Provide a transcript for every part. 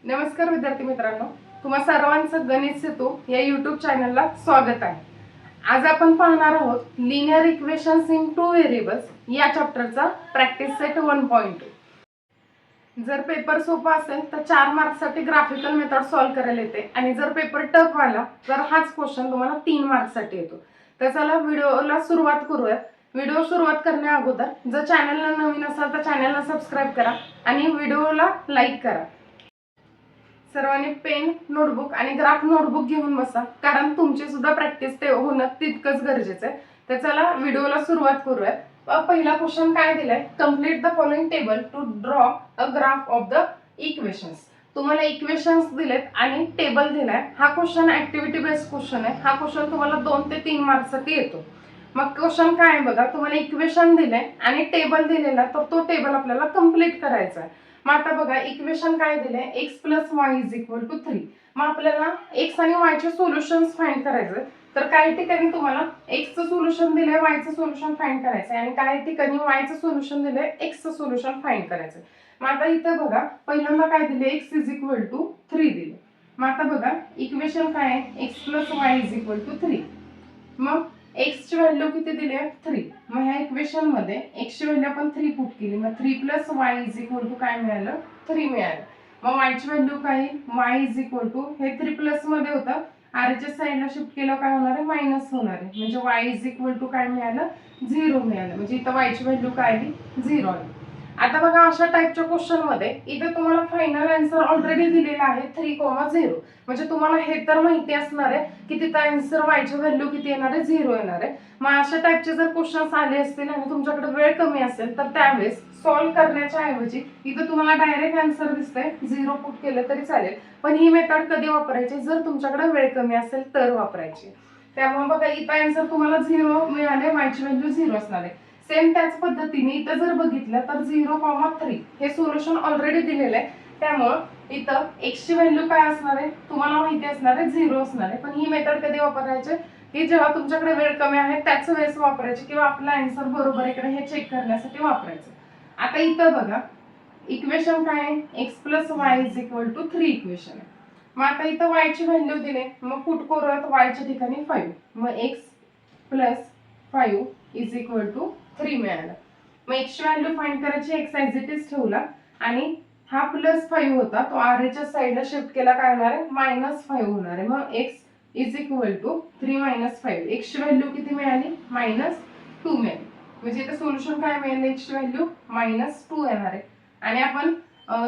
नमस्कार विद्यार्थी मित्रांनो, तुम्हा सर्वांचं गणित सेतू या यूट्यूब चॅनलला स्वागत आहे। आज आपण पाहणार आहोत linear equations in two variables या चॅप्टरचा प्रॅक्टिस सेट 1.2। जर पेपर सोपा असेल तर 4 मार्क्ससाठी ग्राफिकल मेथड सॉल्व करायला येते आणि जर पेपर टफ आला तर हाच क्वेश्चन तुम्हाला 3 मार्क्ससाठी येतो। तर चला व्हिडिओला सुरुवात करूया। व्हिडिओ सुरुवात करण्या अगोदर जर चॅनलला नवीन असाल तर चॅनलला सबस्क्राइब करा आणि व्हिडिओला लाईक करा। सर्वांनी पेन नोटबुक आणि ग्राफ नोटबुक घेऊन बसा, कारण तुमची सुद्धा प्रॅक्टिस ते होणं तितकंच गरजेचं आहे। तर चला व्हिडिओला सुरुवात करूया। पहिला क्वेश्चन काय दिलाय, complete the following table to draw a graph of the equations. तुम्हाला इक्वेशन्स दिलेत आणि टेबल दिलाय। हा क्वेश्चन ऍक्टिव्हिटी बेस्ड क्वेश्चन आहे। हा क्वेश्चन तुम्हाला 2 ते 3 मार्क्ससाठी येतो। मग क्वेश्चन काय आहे बघा, तुम्हाला इक्वेशन दिले आणि टेबल दिलेला, तर तो टेबल आपल्याला कंप्लीट करायचा आहे। मग आता बघा इक्वेशन काय दिले, x + y = 3। मग आपल्याला x आणि y चे सोल्युशन्स फाइंड करायचे। तर काही ठिकाणी तुम्हाला x चं सोल्युशन दिले, y चं सोल्युशन फाइंड करायचं आणि काही ठिकाणी y चं सोल्युशन दिले, x चं सोल्युशन फाइंड करायचं। मग आता इथे बघा पहिल्यांदा काय दिले, x = 3 दिले। मग आता बघा इक्वेशन काय आहे, x + y = 3। मग x ची व्हॅल्यू किती दिली आहे, 3। मग ह्या इक्वेशन मध्ये x ची व्हॅल्यू आपण 3 पुट केली, मग 3 + y = काय मिळालं, 3 मिळालं। मग y ची व्हॅल्यू काय, y हे 3 प्लस मध्ये होतं, r च्या साइडला शिफ्ट केलं काय होणार आहे, मायनस होणार आहे। म्हणजे y काय मिळालं, 0 मिळालं। म्हणजे इथं y ची व्हॅल्यू काय आली, 0 आली। आता बघा अशा टाइपच्या क्वेश्चन मध्ये इथे तुम्हाला फायनल आन्सर ऑलरेडी दिलेला आहे 3,0। म्हणजे तुम्हाला हे तर माहिती असणार आहे की तिथे आन्सर y ची व्हॅल्यू किती येणार आहे, 0 येणार आहे। मग अशा टाइपचे जर क्वेश्चन्स आले असतील आणि तुमच्याकडे वेळ कमी असेल तर त्यावेळेस सॉल्व करण्याच्या ऐवजी इथे तुम्हाला डायरेक्ट आन्सर दिसतंय, 0 पुट केलं तरी चालेल। पण ही मेथड कधी वापरायची, जर तुमच्याकडे वेळ कमी असेल तर वापरायची। त्यामुळे बघा इथे आन्सर तुम्हाला 0 मिळाले, y ची व्हॅल्यू 0 असणार आहे। सेम त्याच पद्धतीने इथं जर बघितलं तर 0,3 हे सोल्युशन ऑलरेडी दिलेलं आहे। त्यामुळे इथं x ची व्हॅल्यू काय असणार आहे, तुम्हाला माहिती असणार आहे, 0 असणार आहे। पण ही मेथड कधी वापरायची, की जेव्हा तुमच्याकडे वेळ कमी आहे त्याच वेळेस वापरायची, किंवा आपला आन्सर बरोबर आहे का हे चेक करण्यासाठी वापरायचं। आता इथं बघा इक्वेशन काय आहे, x + y = 3 इक्वेशन आहे। मग आता इथं y ची व्हॅल्यू दिली, मग पुट करूयात y च्या ठिकाणी 5। मग x + 5 = 3 मिळालं। मग x ची व्हॅल्यू फाइंड करायची, x ऍज इट इज ठेवला आणि हा +5 होता, तो r च्या साइडला शिफ्ट केला काय होणार आहे, -5 होणार आहे। मग x = 3 - 5, x ची व्हॅल्यू किती मिळाली, -2 मिळाली। म्हणजे इथे सोल्युशन काय मिळालं, x ची व्हॅल्यू -2 येणार आहे। आणि आपण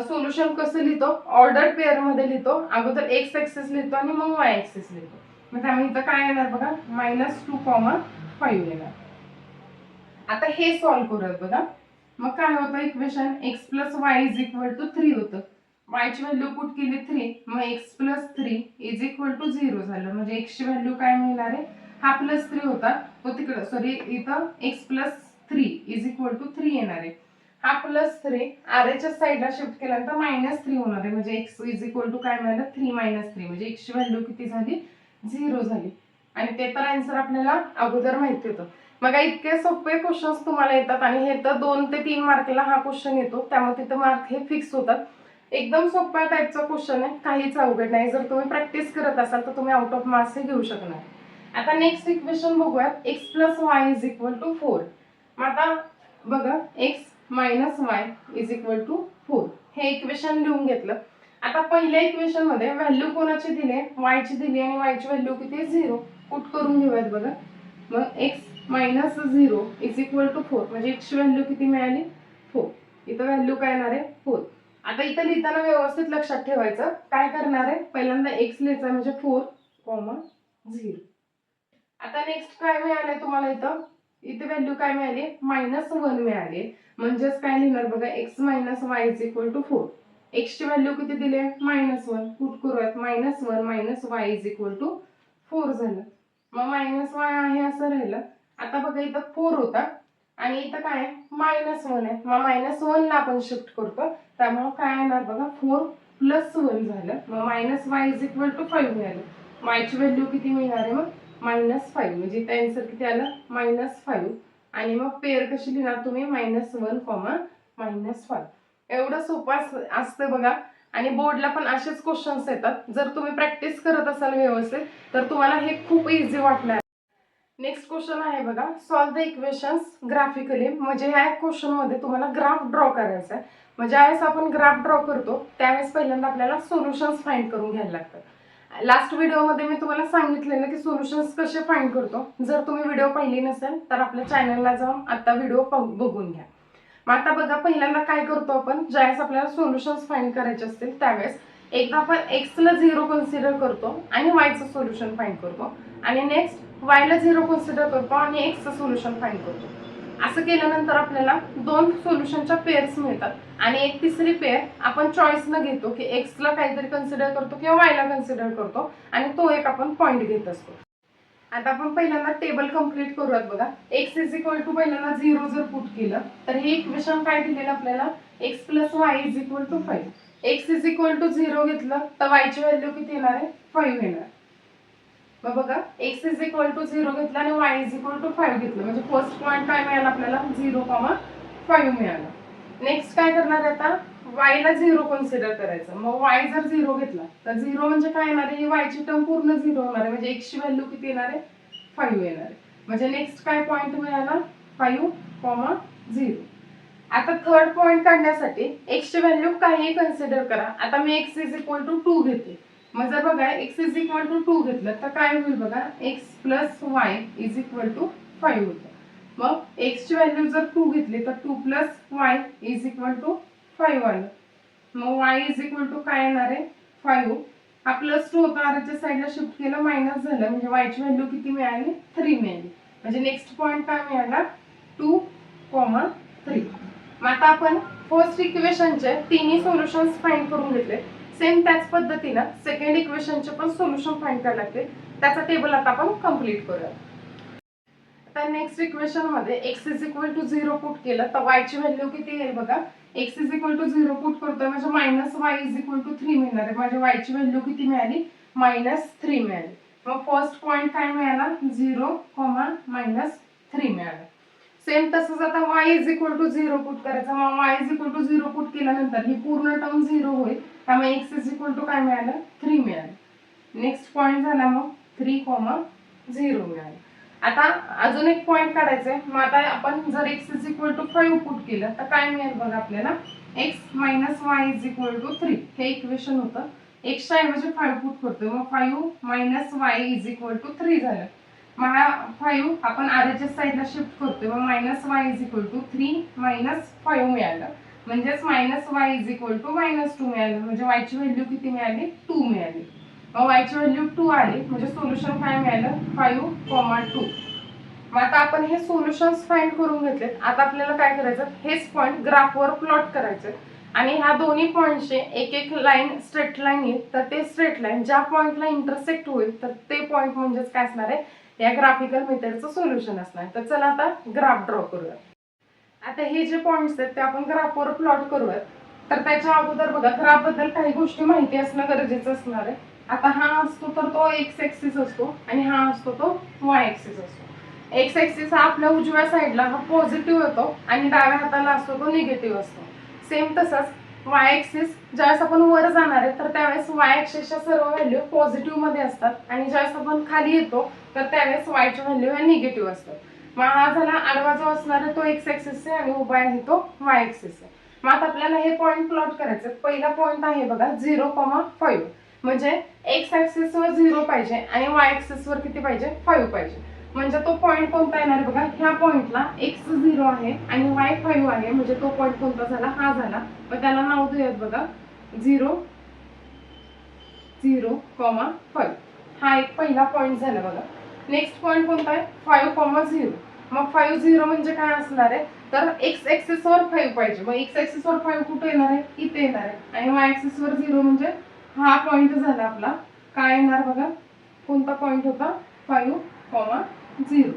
सोल्युशन कसं लिहितो, ऑर्डर पेअर मध्ये लिहितो। अगोदर x ऍक्सिस लिहितो आणि मग y ऍक्सिस लिहितो। मग त्यामुळे इथं काय येणार बघा, -2,5 येणार। आता हे सॉल्व करूयात बघा। मग काय होतं इक्वेशन, x + y = 3 होतं, y ची व्हॅल्यू पुट केली 3, मग x + 3 = 0 झालं। म्हणजे x ची व्हॅल्यू काय मिळणार आहे, हा +3 होता तो तिकडे, सॉरी इथं x + 3 = 3 येणार आहे। हा +3 r च्या साइडला शिफ्ट केल्यानंतर -3 होणार आहे। म्हणजे x काय मिळालं, 3 - 3, म्हणजे x ची व्हॅल्यू किती झाली, 0 झाली। आणि ते तर आन्सर आपल्याला अगोदर माहिती होतं। मग इतके सोपे क्वेश्चन्स तुम्हाला येतात आणि हे तर 2 ते 3 मार्कला हा क्वेश्चन येतो, त्यामुळे तिथे मार्क हे फिक्स होतात। एकदम सोप्या टाइपचा क्वेश्चन आहे, काहीच अवघड नाही। जर तुम्ही प्रॅक्टिस करत असाल तर तुम्ही आउट ऑफ मार्क्स हे घेऊ शकणार। आता नेक्स्ट इक्वेशन बघूयात, x + y = 4। मग आता बघा x - y = 4 हे इक्वेशन लिहून घेतलं। आता पहिल्या इक्वेशन मध्ये व्हॅल्यू कोणाची दिली, y ची दिली आणि y ची व्हॅल्यू किती, 0। पुट करून घेऊयात बघा। मग x - 0 = 4, म्हणजे x ची व्हॅल्यू किती मिळाली, 4। इथं व्हॅल्यू काय येणार आहे, 4। आता इथं लिहिताना व्यवस्थित लक्षात ठेवायचं, काय करणार आहे, पहिल्यांदा x लिहायचा म्हणजे 4, 0। आता नेक्स्ट काय मिळालंय तुम्हाला, इथे व्हॅल्यू काय मिळाली, -1 मिळाली। म्हणजेच काय लिहिणार बघा, x - y = 4। x ची व्हॅल्यू किती दिली आहे, -1, पुट करूयात, -1 - y = 4 झालं। मग -y आहे असं राहिलं। आता बघा इथं 4 होता आणि इथं काय आहे, -1 आहे। मग -1 ला आपण शिफ्ट करतो, त्यामुळे काय येणार बघा, 4 + 1 झालं। मग -y = 5 मिळालं। y ची व्हॅल्यू किती मिळणार आहे, मग -5, म्हणजे इथे आन्सर किती आलं, -5। आणि मग पेअर कशी लिहिणार तुम्ही, -1, -5। एवढं सोपं असतं बघा। आणि बोर्डला पण असेच क्वेश्चन्स येतात. जर तुम्ही प्रॅक्टिस करत असाल व्यवस्थित तर तुम्हाला हे खूप इझी वाटणार. नेक्स्ट क्वेश्चन आहे बघा, सॉल्व द इक्वेशन्स ग्राफिकली. म्हणजे ह्या क्वेश्चन मध्ये तुम्हाला ग्राफ ड्रॉ करायचा आहे. म्हणजे ज्यावेळेस आपण ग्राफ ड्रॉ करतो त्यावेळेस पहिल्यांदा आपल्याला सोल्युशन्स फाइंड करून घ्यायला लागतात. लास्ट व्हिडिओमध्ये मी तुम्हाला सांगितलेलं की सोल्युशन्स कसे फाइंड करतो. जर तुम्ही व्हिडिओ पाहिली नसेल तर आपल्या चॅनलला जाऊन आता व्हिडिओ बघून घ्या. मग आता बघा, पहिल्यांदा काय करतो आपण, ज्यावेळेस आपल्याला सोल्युशन्स फाइंड करायचे असतील त्यावेळेस एकदा आपण एक्सला 0 कन्सिडर करतो आणि वायचं सोल्युशन फाइंड करतो, आणि नेक्स्ट वायला 0 कन्सिडर करतो आणि एक्सचं सोल्युशन फाइंड करतो. असं केल्यानंतर आपल्याला दोन सोल्युशनच्या पेअर्स मिळतात आणि एक तिसरी पेअर आपण चॉईसनं घेतो की एक्सला काहीतरी कन्सिडर करतो किंवा वायला कन्सिडर करतो आणि तो एक आपण पॉईंट घेत असतो. आता आपण पहिल्यांदा टेबल कंप्लीट करूयात बघा. एक्स इज इक्वल टू पहिल्यांदा 0 जर पुट केलं तर हे इक्वेशन काय दिलेलं आपल्याला, x plus y is equal to 5. X is equal to 0 घेतलं तर वायची व्हॅल्यू किती येणार आहे, 5 येणार. मग बघा, एक्स इज इक्वल टू 0 घेतला आणि वाय इज इक्वल टू 5 घेतलं म्हणजे फर्स्ट पॉईंट काय मिळाला आपल्याला, 0,5 मिळालं. नेक्स्ट काय करणार आहे आता, वायला 0 कन्सिडर करायचं. मग वाय जर 0 घेतला तर 0 म्हणजे काय येणार आहे, ही वायची टर्म पूर्ण 0 होणार आहे म्हणजे एक्सची व्हॅल्यू किती येणार आहे, 5 येणार आहे. म्हणजे नेक्स्ट काय पॉईंट मिळाला, 5,0. आता थर्ड पॉईंट काढण्यासाठी एक्सची व्हॅल्यू काही कन्सिडर करा. आता मी एक्स इज इक्वल टू 2 घेते. मग जर बघा एक्स इज इक्वल टू 2 घेतलं तर काय होईल बघा, x plus y is equal to 5 होतं. मग एक्सची व्हॅल्यू जर 2 घेतली तर 2 plus y is equal to 5 आलं. मग वाय इज इक्वल टू काय येणार आहे, 5. हा प्लस 2 होता, आरच्या साईडला शिफ्ट केलं, मायनस झालं म्हणजे वायची व्हॅल्यू किती मिळाली, 3 मिळाली. म्हणजे नेक्स्ट पॉईंट काय मिळाला, 2,3. मग आता आपण फर्स्ट इक्वेशनचे तिन्ही सोल्युशन्स फाइंड करून घेतले. सेम त्याच पद्धतीनं सेकंड इक्वेशनचे पण सोल्युशन फाइंड करायला लागते. त्याचा टेबल आता आपण कंप्लीट करूया. आता नेक्स्ट इक्वेशन मध्ये x is equal to 0 put केलं तर वायची व्हॅल्यू किती येईल बघा, x is equal to 0 put करतोय म्हणजे minus y is equal to 3 मिळणार आहे. म्हणजे वायची व्हॅल्यू किती मिळाली, -3 मिळाली. मग फर्स्ट पॉईंट काय मिळाला, 0, -3 मिळाला. सेम तसंच आता y is equal to 0 put करायचं. मग y is equal to 0 put केल्यानंतर ही पूर्ण टर्म 0 होईल, त्यामुळे x इज इक्वल टू काय मिळालं, 3 मिळालं. नेक्स्ट पॉईंट झाला मग 3,0 मिळालं. आता अजून एक पॉईंट काढायचा आहे. मग आता आपण जर x is equal to 5 put केलं तर काय मिळेल बघा आपल्याला, x minus y is equal to 3. हे इक्वेशन होतं. x च्या ऐवजी 5 पुट करतोय मग 5 minus y is equal to 3 झालं. मग हा 5 आपण आरच्या साईडला शिफ्ट करतोय मग minus y is equal to 3 minus 5 मिळालं. म्हणजेच minus y is equal to -2 मिळालं. म्हणजे वायची व्हॅल्यू किती मिळाली, 2 मिळाली. मग वायची व्हॅल्यू 2 आली म्हणजे सोल्युशन काय मिळालं, 5,2. मग आता आपण हे सोल्युशन्स फाइंड करून घेतले. आता आपल्याला काय करायचं, हेच पॉईंट ग्राफवर प्लॉट करायचे आणि ह्या दोन्ही पॉईंटचे एक एक लाईन स्ट्रेट लाईन येईल. तर ते स्ट्रेट लाईन ज्या पॉईंटला इंटरसेक्ट होईल तर ते पॉईंट म्हणजेच काय असणार आहे, या ग्राफिकल मेथडचं सोल्युशन असणार. तर चला आता ग्राफ ड्रॉ करूया. आता हे जे पॉइंट्स आहेत ते आपण ग्राफवर प्लॉट करूयात. तर त्याच्या अगोदर बघा, ग्राफ बद्दल काही गोष्टी माहिती असणं गरजेचं असणार आहे. आता हा असतो तर तो एक्स ऍक्सिस असतो आणि हा असतो तो वाय ऍक्सिस असतो. एक्स ऍक्सिस हा आपल्या उजव्या साईडला हा पॉझिटिव्ह होतो आणि डाव्या हाताला असतो तो निगेटिव्ह असतो. सेम तसंच वाय ऍक्सिस ज्यावेळेस आपण वर जाणार आहे तर त्यावेळेस वाय ऍक्सिसच्या सर्व व्हॅल्यू पॉझिटिव्ह मध्ये असतात आणि ज्यावेळेस आपण खाली येतो तर त्यावेळेस वायच्या व्हॅल्यू ह्या निगेटिव्ह असतात. मग हा झाला आडवा जो असणार आहे तो एक्स ऍक्सिस आहे आणि उभा आहे तो वाय ऍक्सिस आहे. मग आता आपल्याला हे पॉईंट प्लॉट करायचे. पहिला पॉईंट आहे बघा 0,5. म्हणजे एक्स ऍक्सिस वर 0 पाहिजे आणि वाय ऍक्सिस वर किती पाहिजे, 5 पाहिजे. म्हणजे तो पॉईंट कोणता येणार बघा, ह्या पॉईंटला एक्स 0 आहे आणि वाय 5 आहे. म्हणजे तो पॉईंट कोणता झाला, हा झाला. मग त्याला नाव देऊयात बघा 0, 0,5. हा एक पहिला पॉईंट झाला बघा. नेक्स्ट पॉईंट कोणता आहे, 5,0. मग 5,0 म्हणजे काय असणार आहे, तर एक्स ऍक्सिस वर 5 पाहिजे. मग एक्स ऍक्सिस वर 5 कुठे येणार आहे, इथे येणार आहे. आणि वाय ऍक्सिस वर 0 म्हणजे हा पॉईंट झाला आपला. काय येणार बघा, कोणता पॉईंट होता, 5,0.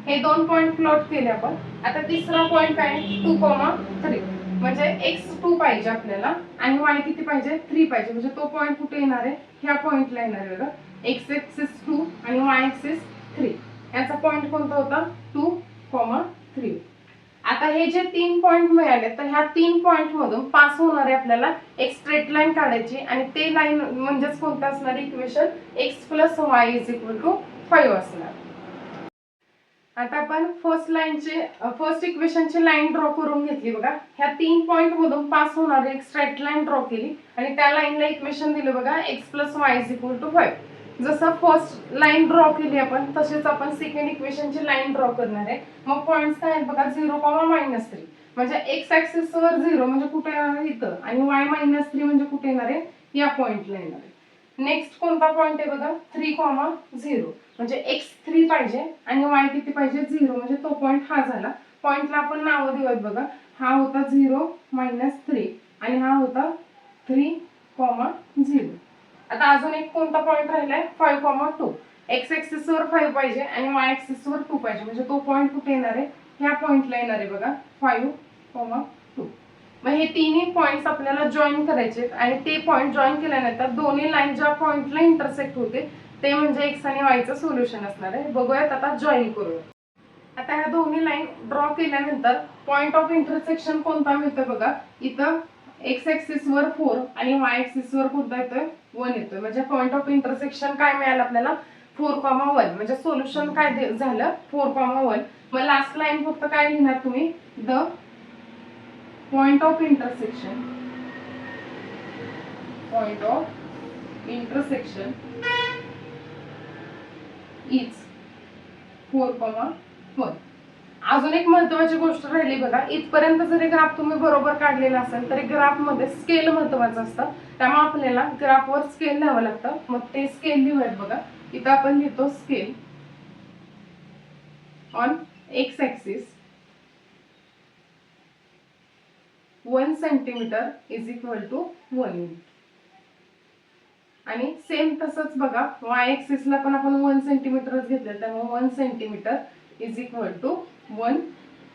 हे दोन पॉईंट प्लॉट केले आपण. आता तिसरा पॉईंट काय, 2,3. म्हणजे एक्स 2 पाहिजे आपल्याला आणि वाय किती पाहिजे, 3 पाहिजे. म्हणजे तो पॉईंट कुठे येणार आहे, ह्या पॉईंटला येणार आहे बघा. एक्स ऍक्सिस 2 आणि वाय ऍक्सिस 3. याचा पॉईंट कोणता होता, 2,3. आता हे जे 3 पॉइंट मिळाले तर ह्या 3 पॉइंट मधून पास होणारे आपल्याला एक स्ट्रेट लाईन काढायची आणि ते लाईन म्हणजेच कोणतं असणार इक्वेशन x + y = 5 असणार. आता आपण फर्स्ट इक्वेशनची लाईन ड्रॉ करून घेतली बघा. ह्या 3 पॉइंट मधून पास होणारी एक स्ट्रेट लाईन ड्रॉ केली आणि त्या लाईनला इक्वेशन दिलं बघा x + y = 5. जसं फर्स्ट लाईन ड्रॉ केली आपण तसेच आपण सेकंड इक्वेशनची लाईन ड्रॉ करणार आहे. मग पॉइंट्स काय आहेत बघा 0, -3 म्हणजे x ऍक्सिस वर 0 म्हणजे कुठे येणार आहे इथं आणि y -3 म्हणजे कुठे येणार आहे या पॉइंटला येणार आहे. नेक्स्ट कोणता पॉइंट आहे बघा 3, 0 म्हणजे x3 पाहिजे आणि y किती पाहिजे 0 म्हणजे तो पॉइंट हा झाला. पॉइंटला आपण नाव देऊयात बघा. हा होता 0, -3 आणि हा होता 3, 0. आता अजून एक कोणता पॉइंट राहिलाय 5, 2. x ऍक्सिस वर 5 पाहिजे आणि y ऍक्सिस वर 2 पाहिजे म्हणजे तो पॉइंट कुठे येणार आहे ह्या पॉइंटला येणार आहे बघा 5, 2. मग हे तिन्ही पॉइंट्स आपल्याला जॉईन करायचे आणि ते पॉइंट जॉईन केल्यानंतर दोन्ही लाईन ज्या पॉइंटला इंटरसेक्ट होते ते म्हणजे x आणि y चं सोल्युशन असणार आहे. बघूयात आता जॉईन करूया. आता ह्या दोन्ही लाईन ड्रॉ केल्यानंतर पॉइंट ऑफ इंटरसेक्शन कोणता मिळतोय बघा. इथं x ऍक्सिस वर 4 आणि y ऍक्सिस वर कोणता येतोय 1 येतोय. म्हणजे पॉइंट ऑफ इंटरसेक्शन काय मिळालं आपल्याला 4, 1 म्हणजे सोल्युशन काय झालं 4, 1. मग लास्ट लाईन फक्त काय लिहिणार तुम्ही the point of intersection is 4, 1. अजून एक महत्त्वाची गोष्ट राहिली बघा. इथपर्यंत जरी ग्राफ तुम्ही बरोबर काढलेला असेल तरी ग्राफ मध्ये स्केल महत्त्वाचं असतं. त्यामुळे आपल्याला ग्राफवर स्केल लिहावं लागतं. मग ते स्केल लिहूयात बघा. इथं आपण लिहितो scale on x axis 1 centimetre is equal to 1 unit. आणि सेम तसंच बघा y ऍक्सिस ला पण आपण 1 सेंटीमीटरच घेतलं त्यामुळे 1 centimetre is equal to 1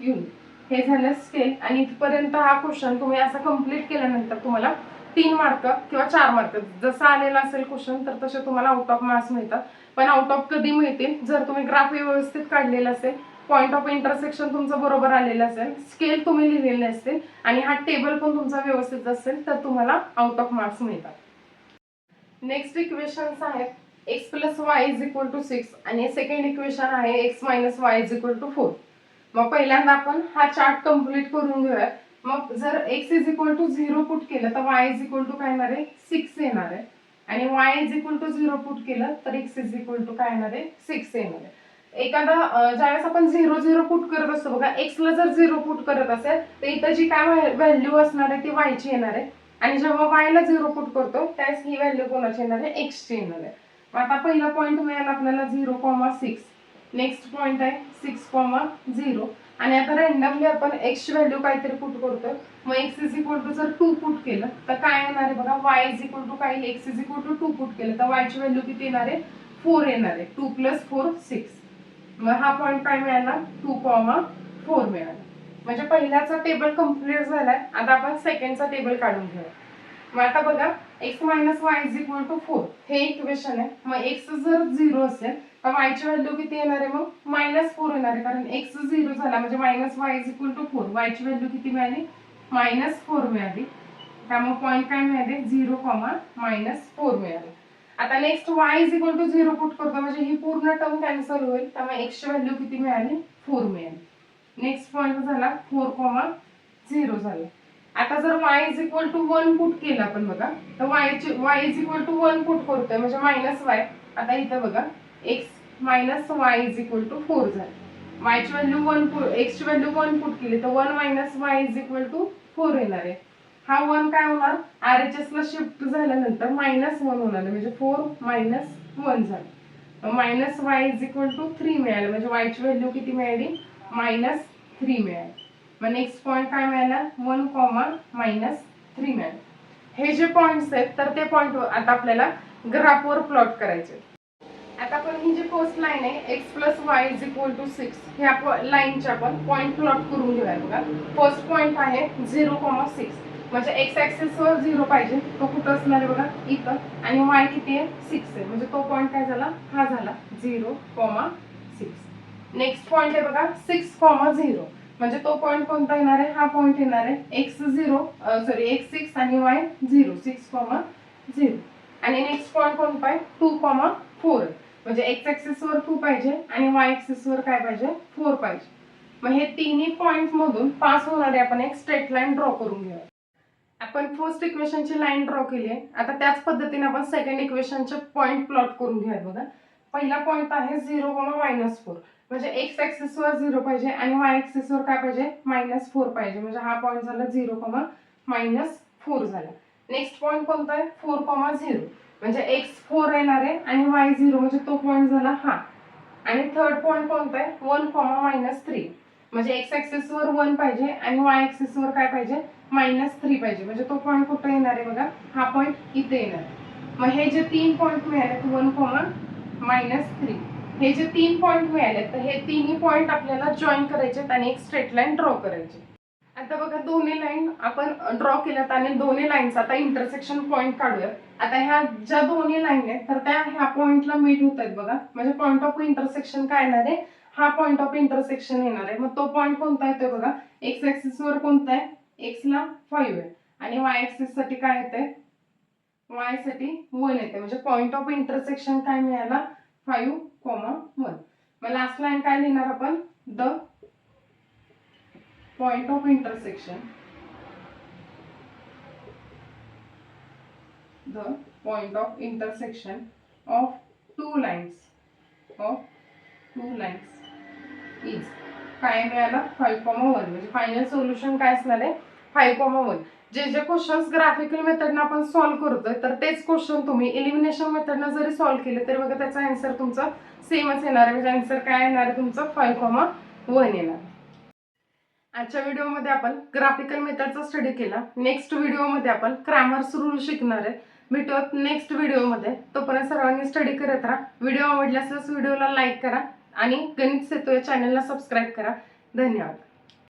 unit. हे झालं स्केल. आणि इथपर्यंत हा क्वेश्चन तुम्ही असा कंप्लीट केल्यानंतर तुम्हाला 3 मार्क किंवा 4 मार्क जसा आलेला असेल क्वेश्चन तर तसे तुम्हाला आउट ऑफ मार्क्स मिळतात. पण आउट ऑफ कधी मिळतील जर तुम्ही ग्राफ व्यवस्थित काढलेला असेल, पॉइंट ऑफ इंटरसेक्शन तुमचं बरोबर आलेलं असेल, स्केल तुम्ही लिहिलेले असतील आणि हा टेबल पण तुमचा व्यवस्थित असेल तर तुम्हाला आउट ऑफ मार्क्स मिळतात. नेक्स्ट इक्वेशन्स आहेत x + y = 6 आणि सेकंड इक्वेशन आहे x - y = 4. मग पहिल्यांदा आपण हा चार्ट कंप्लीट करून घेऊया. मग जर x = 0 पुट केलं तर y = काय येणार आहे 6 येणार आहे आणि y = 0 पुट केलं तर x = काय येणार आहे 6 येणार आहे. एखादा ज्यावेळेस आपण 0, 0 पुट करत असतो बघा, x ला जर 0 पुट करत असेल तर इथं जी काय व्हॅल्यू असणार आहे ती y ची येणार आहे आणि जेव्हा y ला 0 पुट करतो त्यावेळेस ही व्हॅल्यू कोणाची येणार आहे x ची येणार आहे. मग आता पहिला पॉइंट मिळाला आपल्याला 0, 6. नेक्स्ट पॉइंट आहे 6, 0 आणि आता रँडमली आपण x ची व्हॅल्यू काहीतरी पुट करतोय. मग x जर 2 पुट केलं तर काय येणार आहे बघा y काय x 2 पुट केलं तर y ची व्हॅल्यू किती येणार आहे 4 येणार आहे. 2 + 4 6. मग हा पॉइंट काय मिळाला 2, 4 मिळाला. म्हणजे पहिल्याचा टेबल कंप्लीट झालाय. आता आपण सेकंडचा टेबल काढून घेऊया. मग आता बघा x - y = 4 हे इक्वेशन आहे. मग x जर 0 असेल तर y ची व्हॅल्यू किती येणार आहे मग -4 येणार आहे कारण x 0 झाला म्हणजे -y = 4. y ची व्हॅल्यू किती मिळाली -4 मिळाली. त्यामुळे पॉइंट काय मिळाले 0, -4 मिळाले. आता नेक्स्ट y 0 पुट करतो म्हणजे ही पूर्ण टर्म कॅन्सल होईल त्यामुळे x ची व्हॅल्यू किती मिळाली 4 मिळाली. नेक्स्ट पॉइंट झाला 4, 0 झाला. आता जर y 1 पुट केलं आपण बघा तर y 1 पुट करतोय म्हणजे -y. आता इथं बघा x - y 4 झालं. y ची व्हॅल्यू 1 x ची व्हॅल्यू 1 पुट केली तर 1 - y 4 येणार आहे. हा 1 काय होणार RHS ला शिफ्ट झाल्यानंतर -1 होणार म्हणजे 4 - 1 झालं. -y 3 मिळालं म्हणजे y ची व्हॅल्यू किती मिळाली -3 मिळाली. मग नेक्स्ट पॉइंट काय मिळाला 1, -3 मिळालं. हे जे पॉइंट्स आहेत तर ते पॉइंट आता आपल्याला ग्राफवर प्लॉट करायचे. आता आपण ही जी फर्स्ट लाईन आहे x + y = 6 ह्या लाईनचे आपण पॉइंट प्लॉट करून घेऊया बघा. फर्स्ट पॉइंट आहे 0, 6 म्हणजे x ऍक्सिस वर 0 पाहिजे. तो कुठं असणार आहे बघा इथं आणि y किती आहे 6 आहे म्हणजे तो पॉइंट काय झाला हा झाला 0, 6. नेक्स्ट पॉइंट आहे बघा 6, 0 म्हणजे तो पॉईंट कोणता येणार आहे, हा पॉईंट येणार आहे x6 आणि y0 6,0 आणि नेक्स्ट पॉईंट कोणता आहे 2,4 म्हणजे x ऍक्सिस वर 2 पाहिजे आणि y ऍक्सिस वर काय पाहिजे 4 पाहिजे. मग हे तिन्ही पॉइंट मधून पास होणारे आपण एक स्ट्रेट लाईन ड्रॉ करून घेऊया. आपण फर्स्ट इक्वेशनची लाईन ड्रॉ केली आहे. आता त्याच पद्धतीने आपण सेकंड इक्वेशनचे पॉइंट प्लॉट करून घेऊया. बघा पहिला पॉइंट आहे 0, -4 म्हणजे x ऍक्सिस वर 0 पाहिजे आणि y ऍक्सिस वर काय पाहिजे -4 पाहिजे. म्हणजे हा पॉइंट झाला 0, -4 झाला. नेक्स्ट पॉइंट कोणता आहे 4,0 म्हणजे x 4 येणार आहे आणि y 0 म्हणजे तो पॉइंट झाला हा. आणि थर्ड पॉइंट कोणता आहे 1, -3 म्हणजे x ऍक्सिस वर 1 पाहिजे आणि y ऍक्सिस वर काय पाहिजे -3 पाहिजे. म्हणजे तो पॉइंट कुठे येणार आहे बघा, हा पॉइंट इथे येणार. मग हे जे 3 पॉइंट मिळाले 1, -3 हे जे 3 पॉइंट मिळाले तर हे तिन्ही पॉइंट आपल्याला जॉईन करायचे आणि एक स्ट्रेट लाईन ड्रॉ करायची. आता बघा दोन्ही लाईन आपण ड्रॉ केल्यात आणि दोन्ही लाईन्स आता इंटरसेक्शन पॉइंट काढूया. आता ह्या ज्या दोन्ही लाईन आहेत तर त्या ह्या पॉइंटला मीट होत आहेत बघा. म्हणजे पॉइंट ऑफ इंटरसेक्शन काय येणार आहे, हा पॉइंट ऑफ इंटरसेक्शन येणार आहे. मग तो पॉइंट कोणता येतोय बघा, एक्स ऍक्सिस वर कोणता आहे, एक्स ला 5 आहे आणि वाय ऍक्सिस साठी काय येते, वाय साठी 1 येते. म्हणजे पॉइंट ऑफ इंटरसेक्शन काय मिळाला 5,1. मग लास्ट लाईन काय लिहिणार आपण, the point of intersection, the point of intersection of two lines is काय मिळाला 5,1. म्हणजे फायनल सोल्युशन काय असणार आहे 5,1. जे जे क्वेश्चन्स ग्राफिकल मेथडने आपण सॉल्व्ह करतोय तर तेच क्वेश्चन तुम्ही एलिमिनेशन मेथडने जरी सॉल्व्ह केले तरी बघा त्याचा आन्सर तुमचा सेमच येणार आहे. म्हणजे आन्सर काय येणार आहे तुमचा 5,1 येणार. आजच्या व्हिडिओमध्ये आपण ग्राफिकल मेथडचा स्टडी केला. नेक्स्ट व्हिडिओमध्ये आपण क्रॅमर्स रूल शिकणार आहे. भेटूयात नेक्स्ट व्हिडिओमध्ये. तोपर्यंत सर्वांनी स्टडी करत राहा. व्हिडिओ आवडल्यास व्हिडिओला लाईक करा आणि गणित सेतू या चॅनलला सबस्क्राईब करा. धन्यवाद.